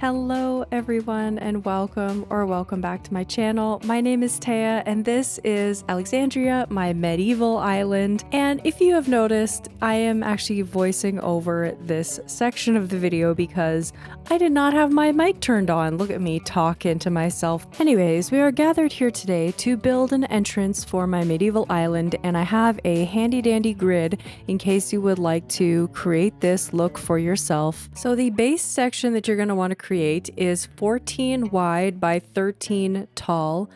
Hello everyone and welcome back to my channel. My name is Taya and this is Alexandria, my medieval island. And if you have noticed, I am actually voicing over this section of the video because I did not have my mic turned on. Look at me talking to myself. Anyways, we are gathered here today to build an entrance for my medieval island, and I have a handy dandy grid in case you would like to create this look for yourself. So the base section that you're going to want to create is 14 wide by 13 tall.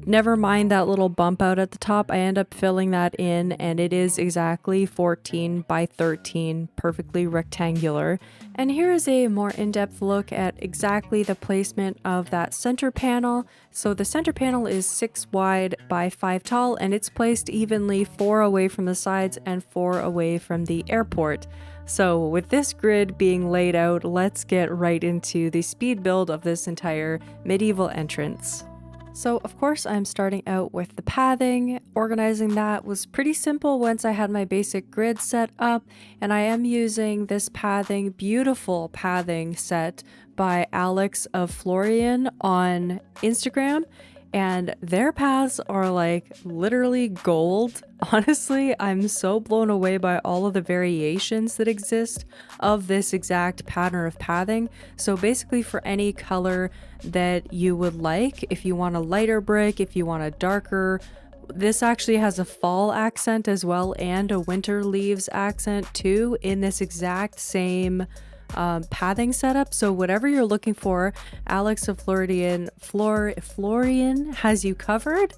Never mind that little bump out at the top. I end up filling that in and it is exactly 14 by 13, perfectly rectangular. And here is a more in-depth look at exactly the placement of that center panel. So the center panel is 6 wide by 5 tall and it's placed evenly 4 away from the sides and 4 away from the airport. So with this grid being laid out, let's get right into the speed build of this entire medieval entrance. So of course I'm starting out with the pathing. Organizing that was pretty simple once I had my basic grid set up, and I am using this pathing, beautiful pathing set by Alex of Florian on Instagram. And their paths are like literally gold. Honestly, I'm so blown away by all of the variations that exist of this exact pattern of pathing. So basically for any color that you would like, if you want a lighter brick, if you want a darker, this actually has a fall accent as well and a winter leaves accent too in this exact same pathing setup. So whatever you're looking for, Alex of Florian has you covered.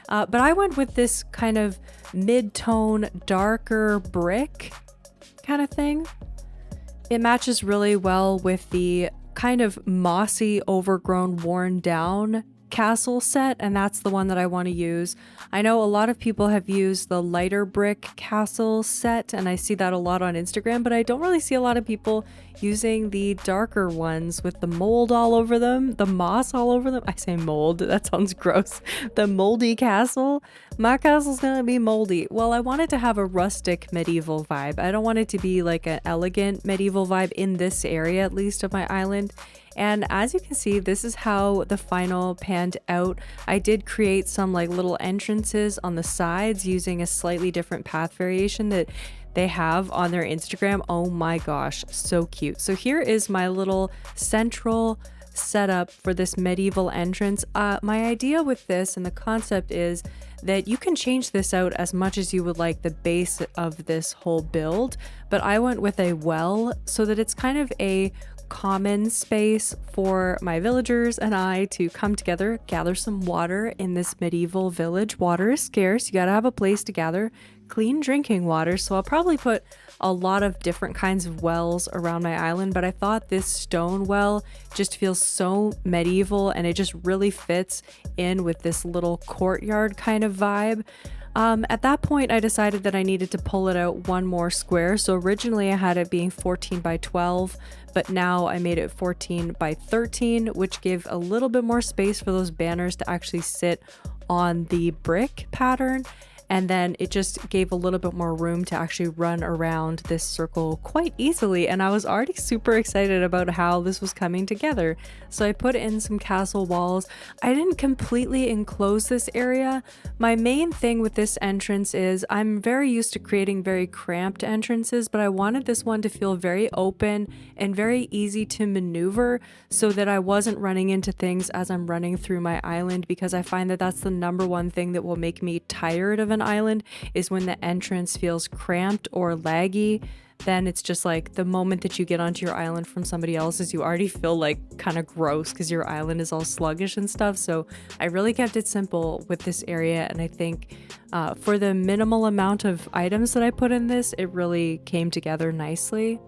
But I went with this kind of mid-tone, darker brick kind of thing. It matches really well with the kind of mossy, overgrown, worn down castle set, and that's the one that I want to use. I know a lot of people have used the lighter brick castle set, and I see that a lot on Instagram, but I don't really see a lot of people using the darker ones with the mold all over them, the moss all over them. I say mold, that sounds gross. The moldy castle. My castle's gonna be moldy. Well, I wanted to have a rustic medieval vibe. I don't want it to be like an elegant medieval vibe in this area, at least, of my island. And as you can see, this is how the final panned out. I did create some like little entrances on the sides using a slightly different path variation that they have on their Instagram. Oh my gosh, so cute. So here is my little central setup for this medieval entrance. My idea with this and the concept is that you can change this out as much as you would like the base of this whole build, but I went with a well so that it's kind of a common space for my villagers and I to come together, gather some water in this medieval village. Water is scarce. You gotta have a place to gather clean drinking water. So I'll probably put a lot of different kinds of wells around my island, but I thought this stone well just feels so medieval and it just really fits in with this little courtyard kind of vibe. At that point, I decided that I needed to pull it out one more square. So originally I had it being 14 by 12, but now I made it 14 by 13, which gave a little bit more space for those banners to actually sit on the brick pattern. And then it just gave a little bit more room to actually run around this circle quite easily. And I was already super excited about how this was coming together. So I put in some castle walls. I didn't completely enclose this area. My main thing with this entrance is I'm very used to creating very cramped entrances, but I wanted this one to feel very open and very easy to maneuver so that I wasn't running into things as I'm running through my island, because I find that that's the number one thing that will make me tired of an island is when the entrance feels cramped or laggy. Then it's just like the moment that you get onto your island from somebody else's, you already feel like kind of gross because your island is all sluggish and stuff. So I really kept it simple with this area, and I think for the minimal amount of items that I put in this, it really came together nicely.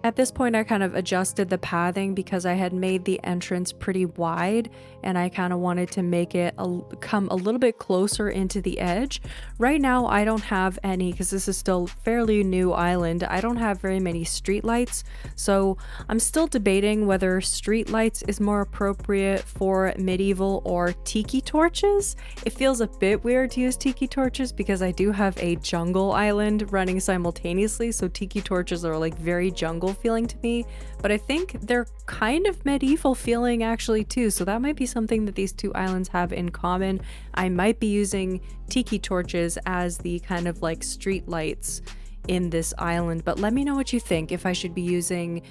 At this point, I kind of adjusted the pathing because I had made the entrance pretty wide and I kind of wanted to make it come a little bit closer into the edge. Right now, I don't have any, because this is still fairly new island, I don't have very many street lights. So I'm still debating whether street lights is more appropriate for medieval or tiki torches. It feels a bit weird to use tiki torches because I do have a jungle island running simultaneously. So tiki torches are like very jungle jungle feeling to me, but I think they're kind of medieval feeling actually too. So that might be something that these two islands have in common. I might be using tiki torches as the kind of like street lights in this island, but let me know what you think, if I should be using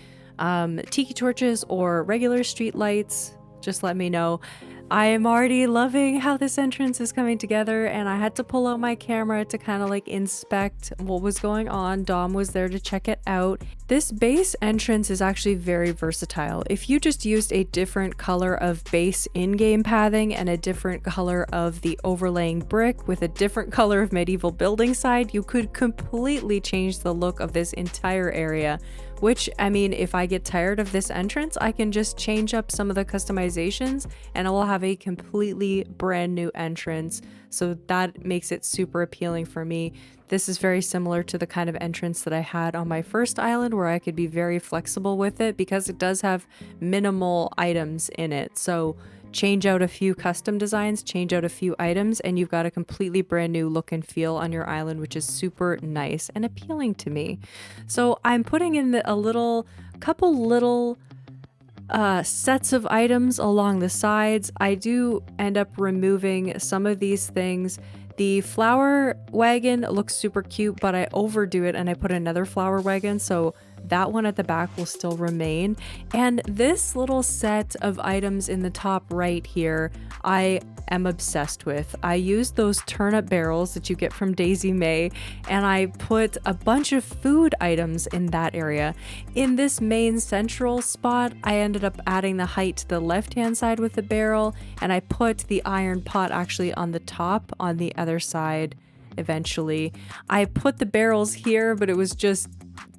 tiki torches or regular street lights. Just let me know. I am already loving how this entrance is coming together, and I had to pull out my camera to kind of like inspect what was going on. Dom was there to check it out. This base entrance is actually very versatile. If you just used a different color of base in-game pathing and a different color of the overlaying brick with a different color of medieval building side, you could completely change the look of this entire area. Which, I mean, if I get tired of this entrance, I can just change up some of the customizations and I will have a completely brand new entrance. So that makes it super appealing for me. This is very similar to the kind of entrance that I had on my first island, where I could be very flexible with it because it does have minimal items in it. So change out a few custom designs, change out a few items, and you've got a completely brand new look and feel on your island, which is super nice and appealing to me. So I'm putting in a couple little sets of items along the sides. I do end up removing some of these things. The flower wagon looks super cute, but I overdo it and I put another flower wagon, so that one at the back will still remain. And this little set of items in the top right here, I am obsessed with. I used those turnip barrels that you get from Daisy May, and I put a bunch of food items in that area. In this main central spot, I ended up adding the height to the left-hand side with the barrel, and I put the iron pot actually on the top on the other side eventually. I put the barrels here, but it was just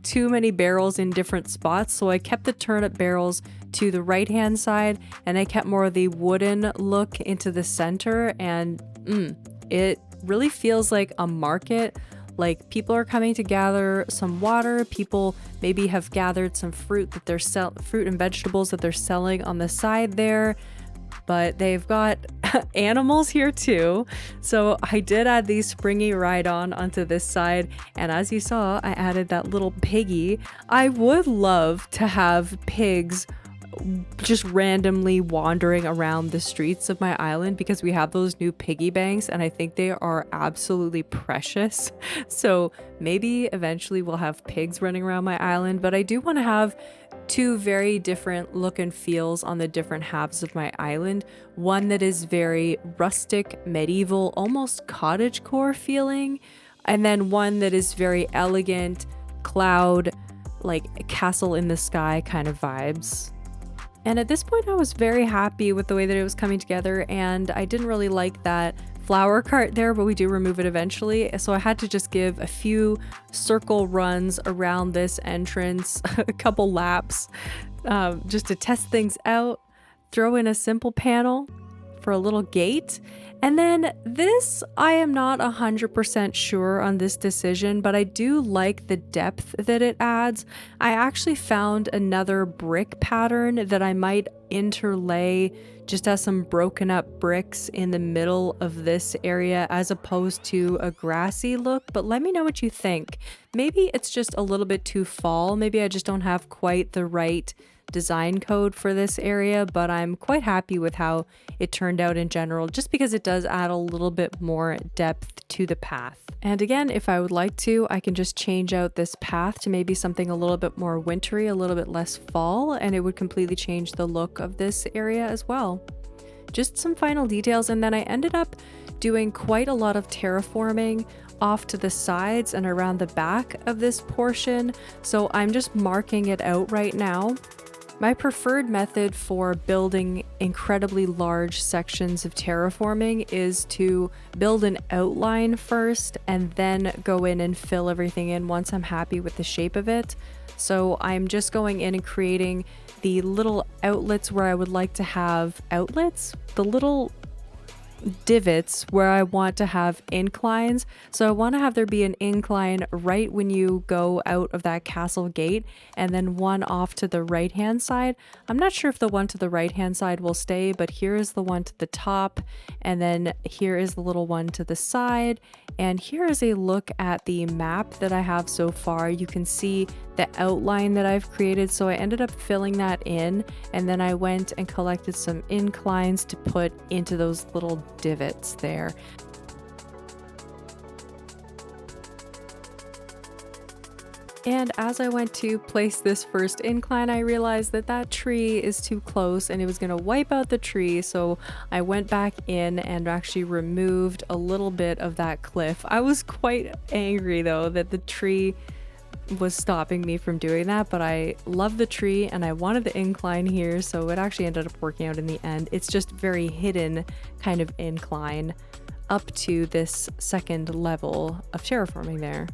too many barrels in different spots, so I kept the turnip barrels to the right hand side and I kept more of the wooden look into the center, and it really feels like a market. Like people are coming to gather some water, people maybe have gathered some fruit that they're fruit and vegetables that they're selling on the side there. But they've got animals here too. So I did add the springy ride-on onto this side. And as you saw, I added that little piggy. I would love to have pigs just randomly wandering around the streets of my island, because we have those new piggy banks and I think they are absolutely precious. So maybe eventually we'll have pigs running around my island, but I do want to have two very different look and feels on the different halves of my island. One that is very rustic, medieval, almost cottagecore feeling, and then one that is very elegant, cloud, like castle in the sky kind of vibes. And at this point I was very happy with the way that it was coming together, and I didn't really like that flower cart there, but we do remove it eventually. So I had to just give a few circle runs around this entrance, a couple laps, just to test things out, throw in a simple panel for a little gate. And then this, I am not 100% sure on this decision, but I do like the depth that it adds. I actually found another brick pattern that I might interlay just as some broken up bricks in the middle of this area as opposed to a grassy look. But let me know what you think. Maybe it's just a little bit too fall. Maybe I just don't have quite the right design code for this area, but I'm quite happy with how it turned out in general, just because it does add a little bit more depth to the path. And again, if I would like to, I can just change out this path to maybe something a little bit more wintry, a little bit less fall, and it would completely change the look of this area as well. Just some final details, and then I ended up doing quite a lot of terraforming off to the sides and around the back of this portion, so I'm just marking it out right now. My preferred method for building incredibly large sections of terraforming is to build an outline first and then go in and fill everything in once I'm happy with the shape of it. So I'm just going in and creating the little outlets where I would like to have outlets, the little divots where I want to have inclines. So I want to have there be an incline right when you go out of that castle gate, and then one off to the right hand side. I'm not sure if the one to the right hand side will stay, but here is the one to the top, and then here is the little one to the side. And here is a look at the map that I have so far. You can see the outline that I've created. So I ended up filling that in, and then I went and collected some inclines to put into those little divots there. And as I went to place this first incline, I realized that that tree is too close and it was going to wipe out the tree. So I went back in and actually removed a little bit of that cliff. I was quite angry though that the tree was stopping me from doing that, but I love the tree and I wanted the incline here, so it actually ended up working out in the end. It's just very hidden kind of incline up to this second level of terraforming there.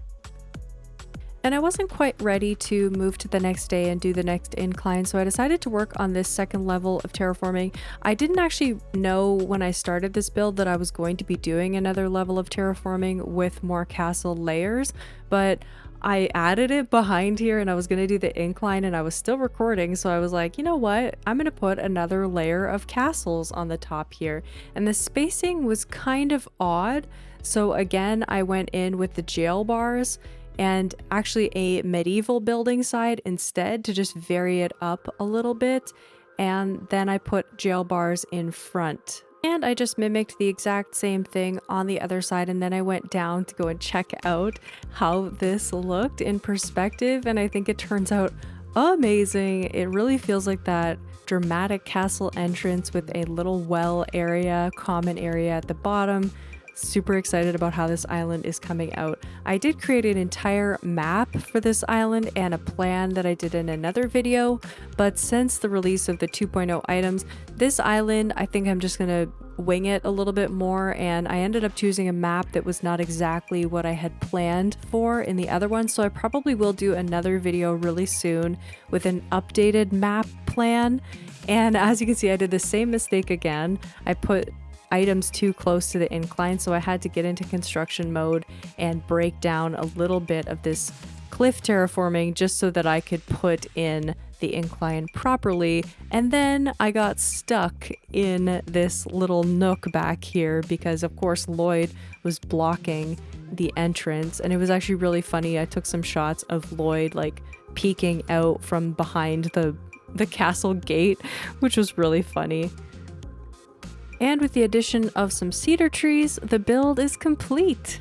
And I wasn't quite ready to move to the next day and do the next incline, so I decided to work on this second level of terraforming. I didn't actually know when I started this build that I was going to be doing another level of terraforming with more castle layers, but I added it behind here and I was going to do the incline and I was still recording, so I was like, you know what, I'm going to put another layer of castles on the top here. And the spacing was kind of odd, so again I went in with the jail bars and actually a medieval building side instead to just vary it up a little bit, and then I put jail bars in front. And I just mimicked the exact same thing on the other side, and then I went down to go and check out how this looked in perspective, and I think it turns out amazing. It really feels like that dramatic castle entrance with a little well area, common area at the bottom. Super excited about how this island is coming out. I did create an entire map for this island and a plan that I did in another video, but since the release of the 2.0 items, this island, I think I'm just gonna wing it a little bit more, and I ended up choosing a map that was not exactly what I had planned for in the other one, so I probably will do another video really soon with an updated map plan. And as you can see, I did the same mistake again. I put items too close to the incline, so I had to get into construction mode and break down a little bit of this cliff terraforming just so that I could put in the incline properly. And then I got stuck in this little nook back here because of course Lloyd was blocking the entrance, and it was actually really funny. I took some shots of Lloyd like peeking out from behind the castle gate, which was really funny. And with the addition of some cedar trees, the build is complete.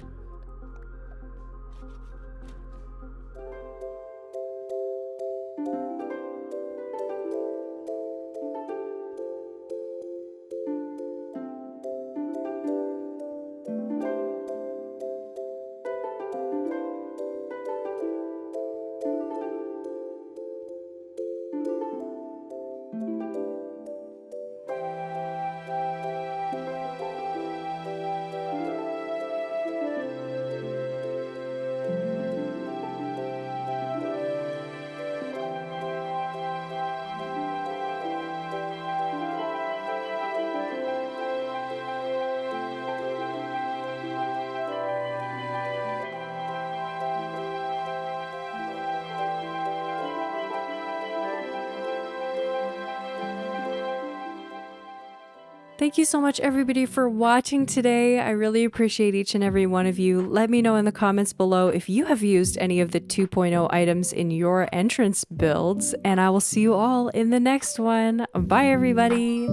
Thank you so much everybody for watching today. I really appreciate each and every one of you. Let me know in the comments below if you have used any of the 2.0 items in your entrance builds, and I will see you all in the next one. Bye everybody.